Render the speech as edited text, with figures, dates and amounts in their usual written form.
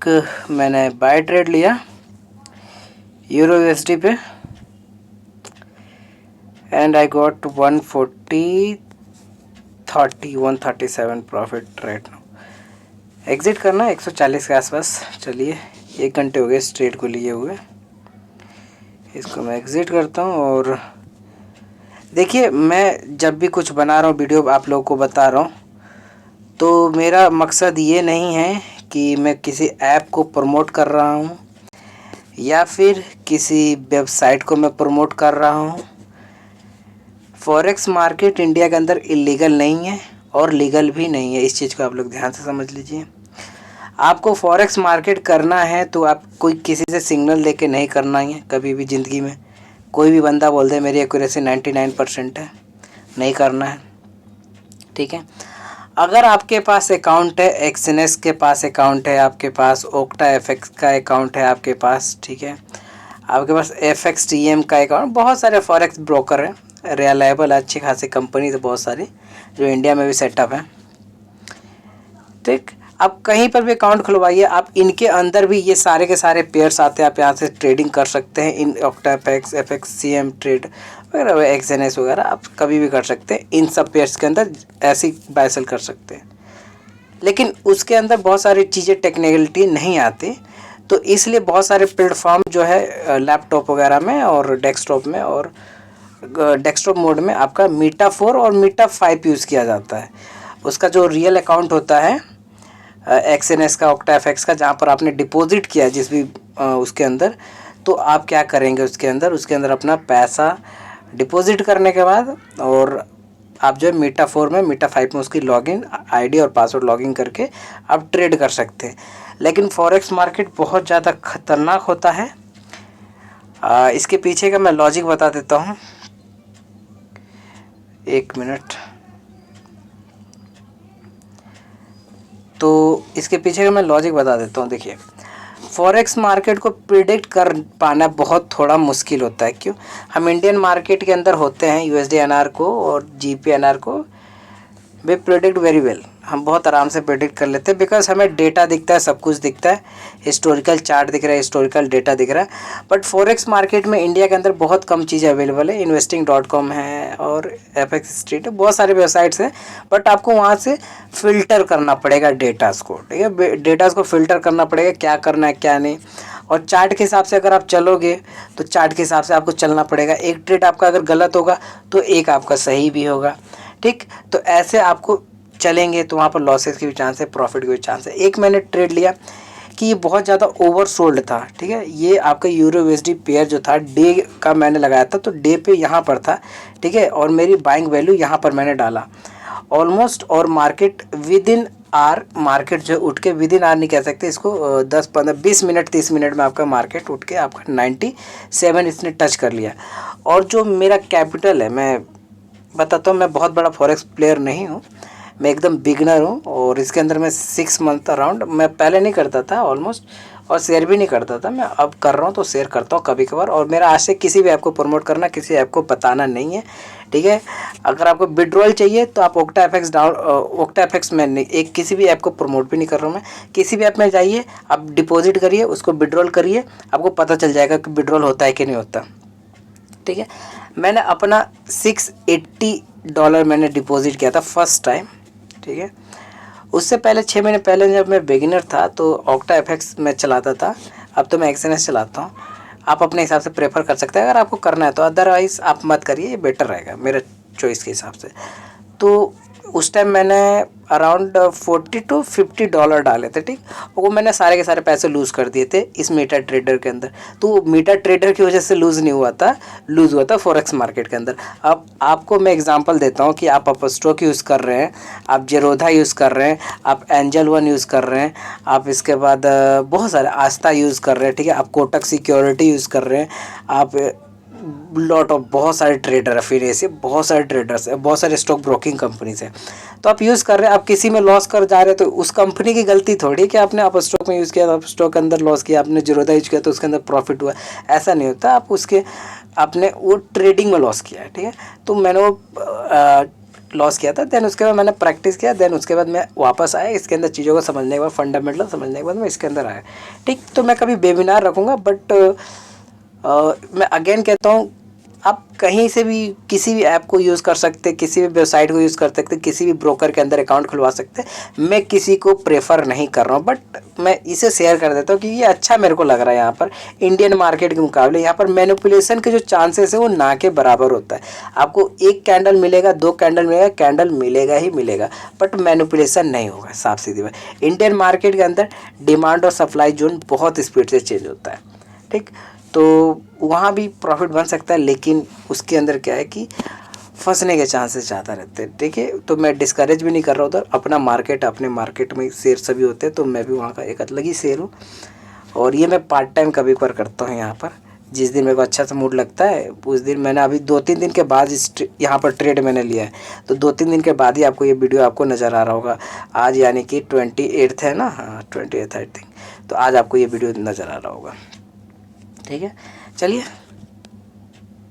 एक मैंने bye trade लिया यूरो यूएसडी पे and I got 137 profit right now. Exit करना 140 के आसपास। चलिए 1 घंटे हो गए इस ट्रेड को लिए हुए, इसको मैं एग्ज़िट करता हूँ। और देखिए, मैं जब भी कुछ बना रहा हूँ वीडियो आप लोगों को बता रहा हूँ, तो मेरा मकसद ये नहीं है कि मैं किसी ऐप को प्रमोट कर रहा हूँ या फिर किसी वेबसाइट को मैं प्रमोट कर रहा हूँ। फॉरेक्स मार्केट इंडिया के अंदर इलीगल नहीं है और लीगल भी नहीं है, इस चीज़ को आप लोग ध्यान से समझ लीजिए। आपको फॉरेक्स मार्केट करना है तो आप कोई किसी से सिग्नल लेके नहीं करना है कभी भी ज़िंदगी में। कोई भी बंदा बोल दे मेरी एक्यूरेसी 99% है, नहीं करना है, ठीक है। अगर आपके पास अकाउंट है, एक्सएनएस के पास अकाउंट है, आपके पास ओक्टा एफएक्स का अकाउंट है आपके पास, ठीक है, आपके पास FXTM का अकाउंट, बहुत सारे फॉरेक्स ब्रोकर हैं, रिलायबल अच्छी खासी कंपनी है बहुत सारी जो इंडिया में भी सेटअप है, ठीक। आप कहीं पर भी अकाउंट खुलवाइए, आप इनके अंदर भी ये सारे के सारे पेयर्स आते हैं, आप यहाँ से ट्रेडिंग कर सकते हैं। इन ओक्टा एफएक्स, FXCM ट्रेड वगैरह, एक्सएनएस वगैरह आप कभी भी कर सकते हैं। इन सब पेयर्स के अंदर ऐसी बाय सेल कर सकते हैं, लेकिन उसके अंदर बहुत सारी चीज़ें टेक्निकलिटी नहीं आती, तो इसलिए बहुत सारे प्लेटफॉर्म जो है लैपटॉप वगैरह में और डेस्कटॉप में और डेस्कटॉप मोड में आपका मीटा 4 और मीटा 5 यूज़ किया जाता है। उसका जो रियल अकाउंट होता है एक्सएनएस का, ओक्टा एफएक्स का, जहाँ पर आपने डिपॉजिट किया जिस भी उसके अंदर, तो आप क्या करेंगे उसके अंदर अपना पैसा डिपॉजिट करने के बाद और आप जो है मीटा 4 में, मीटा 5 में उसकी लॉगिन आईडी और पासवर्ड लॉगिन करके आप ट्रेड कर सकते हैं। लेकिन फॉरेक्स मार्केट बहुत ज़्यादा खतरनाक होता है। इसके पीछे का मैं लॉजिक बता देता हूँ, 1 मिनट। तो इसके पीछे का मैं लॉजिक बता देता हूँ। देखिए, फॉरेक्स मार्केट को प्रिडिक्ट कर पाना बहुत थोड़ा मुश्किल होता है। क्यों? हम इंडियन मार्केट के अंदर होते हैं, USD/NR को और GBP/NR को वे प्रिडिक्ट वेरी वेल, हम बहुत आराम से प्रिडिक्ट कर लेते हैं, बिकॉज हमें डेटा दिखता है, सब कुछ दिखता है, हिस्टोरिकल चार्ट दिख रहा है, हिस्टोरिकल डेटा दिख रहा है। बट फॉरेक्स मार्केट में इंडिया के अंदर बहुत कम चीज़ें अवेलेबल है। investing.com है और FX स्ट्रीट है, बहुत सारे वेबसाइट्स हैं, बट आपको वहाँ से फ़िल्टर करना पड़ेगा डेटास को, ठीक है। डेटास को फ़िल्टर करना पड़ेगा, क्या करना है क्या नहीं। और चार्ट के हिसाब से अगर आप चलोगे तो चार्ट के हिसाब से आपको चलना पड़ेगा। एक ट्रेड आपका अगर गलत होगा तो एक आपका सही भी होगा, ठीक। तो ऐसे आपको चलेंगे तो वहाँ पर लॉसेस की भी चांस है, प्रॉफिट की भी चांस है। एक मैंने ट्रेड लिया कि ये बहुत ज़्यादा ओवर सोल्ड था, ठीक है। ये आपका यूरो USD पेयर जो था डे का मैंने लगाया था, तो डे पे यहाँ पर था, ठीक है, और मेरी बाइंग वैल्यू यहाँ पर मैंने डाला ऑलमोस्ट। और market with in are, market जो उठ के विद इन आर नहीं कह सकते इसको, 10, 15, 20 मिनट, 30 मिनट में आपका मार्केट उठ के आपका 97 इसने टच कर लिया। और जो मेरा कैपिटल है, मैं बताता हूँ, मैं बहुत बड़ा फॉरेक्स प्लेयर नहीं हूँ, मैं एकदम बिगनर हूँ। और इसके अंदर मैं 6 मंथ अराउंड, मैं पहले नहीं करता था ऑलमोस्ट, और शेयर भी नहीं करता था, मैं अब कर रहा हूँ तो शेयर करता हूँ कभी कभार। और मेरा आज से किसी भी ऐप को प्रमोट करना, किसी ऐप को बताना नहीं है, ठीक है। अगर आपको विड्रॉल चाहिए तो आप ओक्टा एफएक्स में नहीं, एक किसी भी ऐप को प्रमोट भी नहीं कर रहा हूँ मैं, किसी भी ऐप में जाइए, आप डिपॉजिट करिए, उसको विड्रॉल करिए, आपको पता चल जाएगा कि विड्रॉल होता है कि नहीं होता, ठीक है। मैंने अपना $680 मैंने डिपॉजिट किया था फर्स्ट टाइम, ठीक है। उससे पहले 6 महीने पहले जब मैं बिगिनर था तो ओक्टा एफएक्स में चलाता था, अब तो मैं एक्सएनएस चलाता हूँ। आप अपने हिसाब से प्रेफर कर सकते हैं अगर आपको करना है तो, अदरवाइज़ आप मत करिए, ये बेटर रहेगा मेरे चॉइस के हिसाब से। तो उस टाइम मैंने अराउंड $40 to $50 डाले थे, ठीक। वो मैंने सारे के सारे पैसे लूज़ कर दिए थे इस मीटा ट्रेडर के अंदर। तो मीटा ट्रेडर की वजह से लूज़ नहीं हुआ था, लूज़ हुआ था फॉरेक्स मार्केट के अंदर। अब आपको मैं एग्जांपल देता हूँ कि आप अपस्टॉक यूज़ कर रहे हैं, आप जेरोधा यूज़ कर रहे हैं, आप एंजल वन यूज़ कर रहे हैं, आप इसके बाद बहुत सारे आस्था यूज़ कर रहे हैं, ठीक है, आप कोटक सिक्योरिटी यूज़ कर रहे हैं, आप लॉट ऑफ बहुत सारे ट्रेडर है, फिर ऐसे बहुत सारे ट्रेडर्स है, बहुत सारे स्टॉक ब्रोकिंग कंपनीज है, तो आप यूज़ कर रहे हैं। आप किसी में लॉस कर जा रहे हैं तो उस कंपनी की गलती थोड़ी कि आपने आप स्टॉक में यूज़ किया तो आप स्टॉक के अंदर लॉस किया, आपने जीरोधा यूज़ किया तो उसके अंदर प्रॉफिट हुआ, ऐसा नहीं होता। आप उसके आपने वो ट्रेडिंग में लॉस किया है, ठीक है। तो मैंने वो लॉस किया था। देन उसके बाद मैंने प्रैक्टिस किया, देन उसके बाद मैं वापस आया इसके अंदर चीज़ों को समझने के बाद, फंडामेंटल समझने के बाद मैं इसके अंदर आया। ठीक, तो मैं कभी वेबिनार रखूँगा, बट मैं अगेन कहता हूँ, आप कहीं से भी किसी भी ऐप को यूज़ कर सकते, किसी भी वेबसाइट को यूज़ कर सकते, किसी भी ब्रोकर के अंदर अकाउंट खुलवा सकते। मैं किसी को प्रेफर नहीं कर रहा हूँ, बट मैं इसे शेयर कर देता हूँ कि ये अच्छा मेरे को लग रहा है। यहाँ पर इंडियन मार्केट के मुकाबले यहाँ पर मैनिपुलेशन के जो चांसेस है वो ना के बराबर होता है। आपको एक कैंडल मिलेगा, 2 कैंडल मिलेगा, कैंडल मिलेगा ही मिलेगा, बट मैनिपुलेशन नहीं होगा। साफ सीधी बात, इंडियन मार्केट के अंदर डिमांड और सप्लाई जोन बहुत स्पीड से चेंज होता है। ठीक, तो वहाँ भी प्रॉफिट बन सकता है, लेकिन उसके अंदर क्या है कि फंसने के चांसेस ज़्यादा रहते हैं। देखिए, तो मैं डिस्करेज भी नहीं कर रहा उधर, अपना मार्केट, अपने मार्केट में शेयर सभी होते हैं, तो मैं भी वहाँ का एक अलग ही शेयर हूँ। और ये मैं पार्ट टाइम कभी कभार करता हूँ यहाँ पर। जिस दिन मेरे को अच्छा सा मूड लगता है उस दिन, मैंने अभी 2-3 दिन के बाद यहाँ पर ट्रेड मैंने लिया है, तो 2-3 दिन के बाद ही आपको ये वीडियो आपको नज़र आ रहा होगा। आज यानी कि 28 है ना, हाँ 28 आई थिंक, तो आज आपको ये वीडियो नज़र आ रहा होगा। ठीक है, चलिए